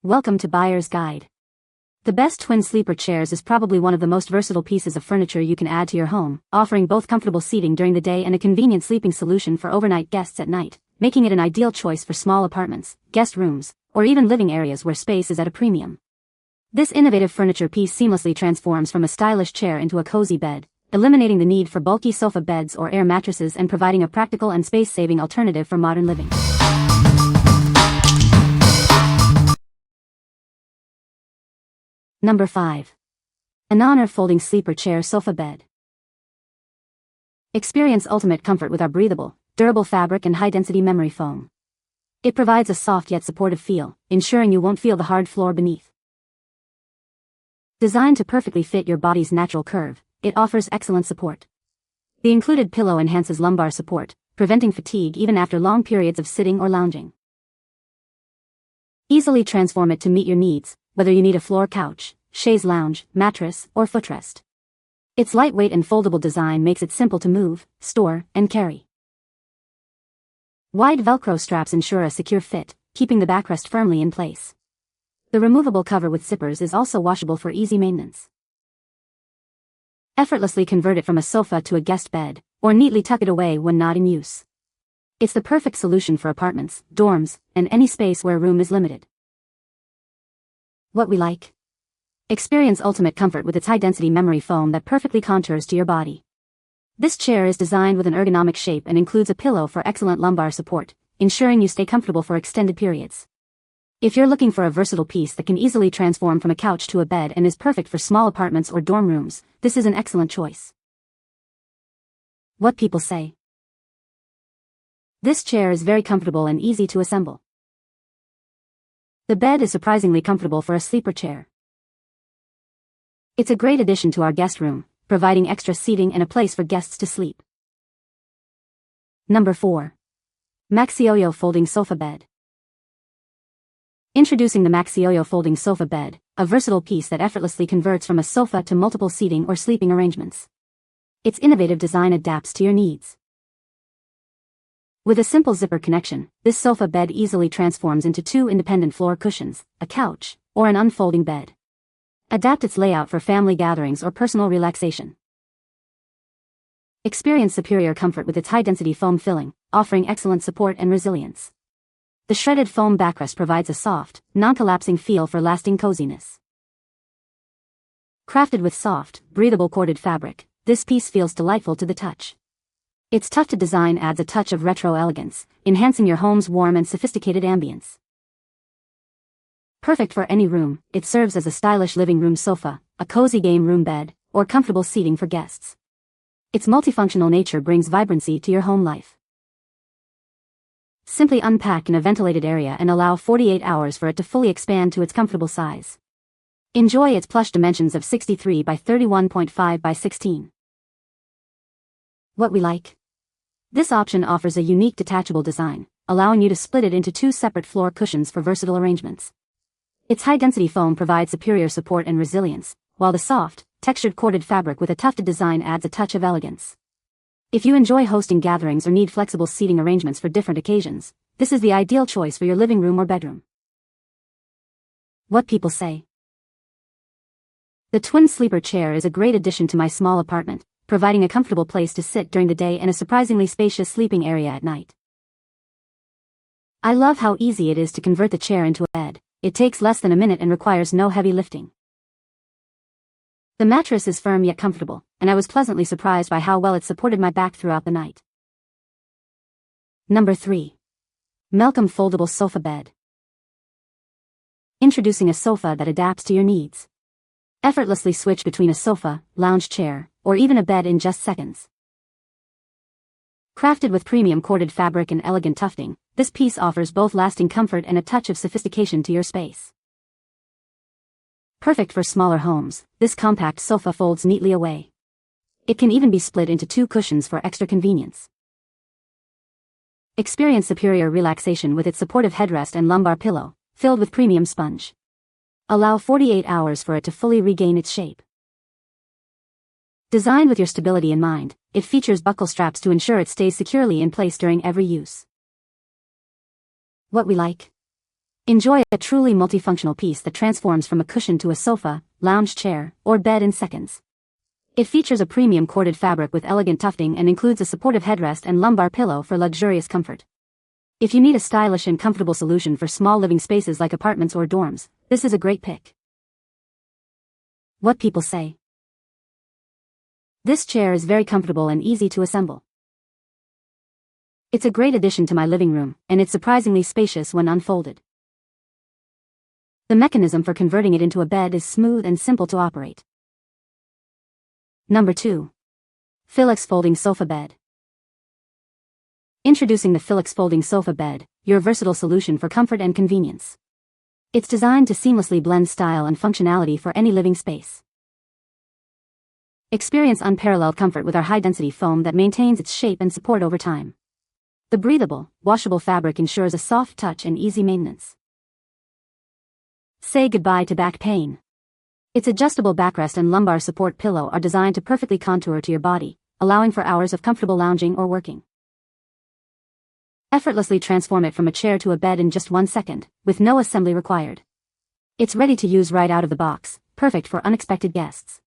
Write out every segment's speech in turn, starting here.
Welcome to Buyer's Guide. The best twin sleeper chairs is probably one of the most versatile pieces of furniture you can add to your home, offering both comfortable seating during the day and a convenient sleeping solution for overnight guests at night, making it an ideal choice for small apartments, guest rooms, or even living areas where space is at a premium. This innovative furniture piece seamlessly transforms from a stylish chair into a cozy bed, eliminating the need for bulky sofa beds or air mattresses and providing a practical and space-saving alternative for modern living. Number 5. ANONER Folding Sleeper Chair Sofa Bed. Experience ultimate comfort with our breathable, durable fabric and high-density memory foam. It provides a soft yet supportive feel, ensuring you won't feel the hard floor beneath. Designed to perfectly fit your body's natural curve, it offers excellent support. The included pillow enhances lumbar support, preventing fatigue even after long periods of sitting or lounging. Easily transform it to meet your needs, whether you need a floor couch, chaise lounge, mattress, or footrest. Its lightweight and foldable design makes it simple to move, store, and carry. Wide Velcro straps ensure a secure fit, keeping the backrest firmly in place. The removable cover with zippers is also washable for easy maintenance. Effortlessly convert it from a sofa to a guest bed, or neatly tuck it away when not in use. It's the perfect solution for apartments, dorms, and any space where room is limited. What we like? Experience ultimate comfort with its high-density memory foam that perfectly contours to your body. This chair is designed with an ergonomic shape and includes a pillow for excellent lumbar support, ensuring you stay comfortable for extended periods. If you're looking for a versatile piece that can easily transform from a couch to a bed and is perfect for small apartments or dorm rooms, this is an excellent choice. What people say. This chair is very comfortable and easy to assemble. The bed is surprisingly comfortable for a sleeper chair. It's a great addition to our guest room, providing extra seating and a place for guests to sleep. Number 4. MAXYOYO Folding Sofa Bed. Introducing the MAXYOYO Folding Sofa Bed, a versatile piece that effortlessly converts from a sofa to multiple seating or sleeping arrangements. Its innovative design adapts to your needs. With a simple zipper connection, this sofa bed easily transforms into 2 independent floor cushions, a couch, or an unfolding bed. Adapt its layout for family gatherings or personal relaxation. Experience superior comfort with its high-density foam filling, offering excellent support and resilience. The shredded foam backrest provides a soft, non-collapsing feel for lasting coziness. Crafted with soft, breathable corded fabric, this piece feels delightful to the touch. Its tufted design adds a touch of retro elegance, enhancing your home's warm and sophisticated ambience. Perfect for any room, it serves as a stylish living room sofa, a cozy game room bed, or comfortable seating for guests. Its multifunctional nature brings vibrancy to your home life. Simply unpack in a ventilated area and allow 48 hours for it to fully expand to its comfortable size. Enjoy its plush dimensions of 63 by 31.5 by 16. What we like? This option offers a unique detachable design, allowing you to split it into 2 separate floor cushions for versatile arrangements. Its high-density foam provides superior support and resilience, while the soft, textured corded fabric with a tufted design adds a touch of elegance. If you enjoy hosting gatherings or need flexible seating arrangements for different occasions, this is the ideal choice for your living room or bedroom. What people say. The twin sleeper chair is a great addition to my small apartment, providing a comfortable place to sit during the day and a surprisingly spacious sleeping area at night. I love how easy it is to convert the chair into a bed. It takes less than a minute and requires no heavy lifting. The mattress is firm yet comfortable, and I was pleasantly surprised by how well it supported my back throughout the night. Number 3. MELLCOM Foldable Sofa Bed. Introducing a sofa that adapts to your needs. Effortlessly switch between a sofa, lounge chair, or even a bed in just seconds. Crafted with premium corded fabric and elegant tufting, this piece offers both lasting comfort and a touch of sophistication to your space. Perfect for smaller homes, this compact sofa folds neatly away. It can even be split into 2 cushions for extra convenience. Experience superior relaxation with its supportive headrest and lumbar pillow, filled with premium sponge. Allow 48 hours for it to fully regain its shape. Designed with your stability in mind, it features buckle straps to ensure it stays securely in place during every use. What we like? Enjoy a truly multifunctional piece that transforms from a cushion to a sofa, lounge chair, or bed in seconds. It features a premium corded fabric with elegant tufting and includes a supportive headrest and lumbar pillow for luxurious comfort. If you need a stylish and comfortable solution for small living spaces like apartments or dorms, this is a great pick. What people say. This chair is very comfortable and easy to assemble. It's a great addition to my living room, and it's surprisingly spacious when unfolded. The mechanism for converting it into a bed is smooth and simple to operate. Number 2. FILUXE Folding Sofa Bed. Introducing the FILUXE Folding Sofa Bed, your versatile solution for comfort and convenience. It's designed to seamlessly blend style and functionality for any living space. Experience unparalleled comfort with our high-density foam that maintains its shape and support over time. The breathable, washable fabric ensures a soft touch and easy maintenance. Say goodbye to back pain. Its adjustable backrest and lumbar support pillow are designed to perfectly contour to your body, allowing for hours of comfortable lounging or working. Effortlessly transform it from a chair to a bed in just 1 second, with no assembly required. It's ready to use right out of the box, perfect for unexpected guests.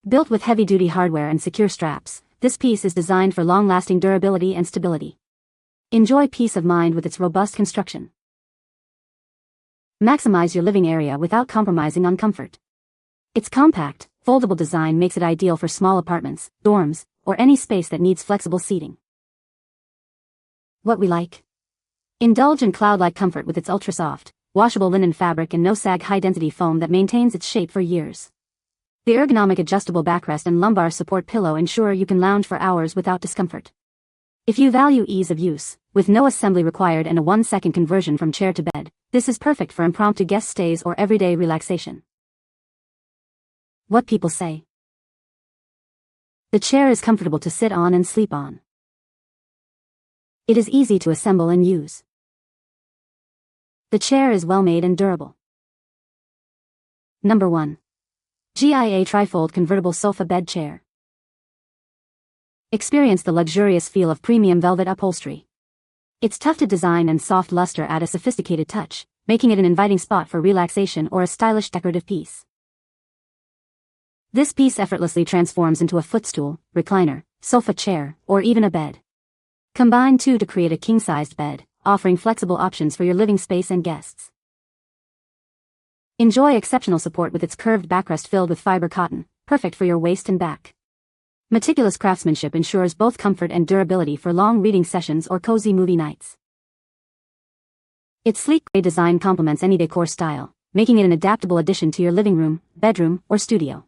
Built with heavy-duty hardware and secure straps, this piece is designed for long-lasting durability and stability. Enjoy peace of mind with its robust construction. Maximize your living area without compromising on comfort. Its compact, foldable design makes it ideal for small apartments, dorms, or any space that needs flexible seating. What we like. Indulge in cloud-like comfort with its ultra-soft, washable linen fabric and no-sag high-density foam that maintains its shape for years. The ergonomic adjustable backrest and lumbar support pillow ensure you can lounge for hours without discomfort. If you value ease of use, with no assembly required and a 1-second conversion from chair to bed, this is perfect for impromptu guest stays or everyday relaxation. What people say. The chair is comfortable to sit on and sleep on. It is easy to assemble and use. The chair is well made and durable. Number 1. GIA Trifold Convertible Sofa Bed Chair. Experience the luxurious feel of premium velvet upholstery. Its tufted design and soft luster add a sophisticated touch, making it an inviting spot for relaxation or a stylish decorative piece. This piece effortlessly transforms into a footstool, recliner, sofa chair, or even a bed. Combine two to create a king-sized bed, offering flexible options for your living space and guests. Enjoy exceptional support with its curved backrest filled with fiber cotton, perfect for your waist and back. Meticulous craftsmanship ensures both comfort and durability for long reading sessions or cozy movie nights. Its sleek gray design complements any decor style, making it an adaptable addition to your living room, bedroom, or studio.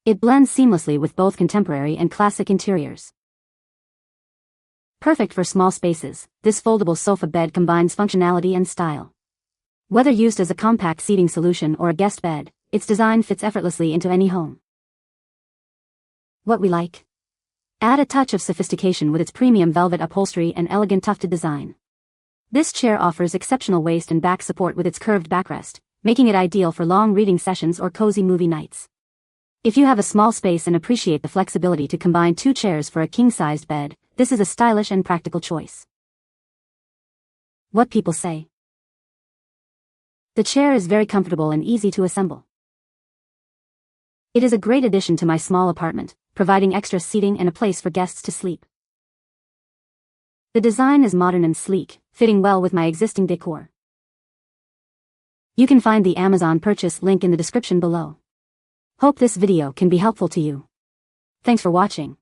It blends seamlessly with both contemporary and classic interiors. Perfect for small spaces, this foldable sofa bed combines functionality and style. Whether used as a compact seating solution or a guest bed, its design fits effortlessly into any home. What we like. Add a touch of sophistication with its premium velvet upholstery and elegant tufted design. This chair offers exceptional waist and back support with its curved backrest, making it ideal for long reading sessions or cozy movie nights. If you have a small space and appreciate the flexibility to combine two chairs for a king-sized bed, this is a stylish and practical choice. What people say. The chair is very comfortable and easy to assemble. It is a great addition to my small apartment, providing extra seating and a place for guests to sleep. The design is modern and sleek, fitting well with my existing decor. You can find the Amazon purchase link in the description below. Hope this video can be helpful to you. Thanks for watching.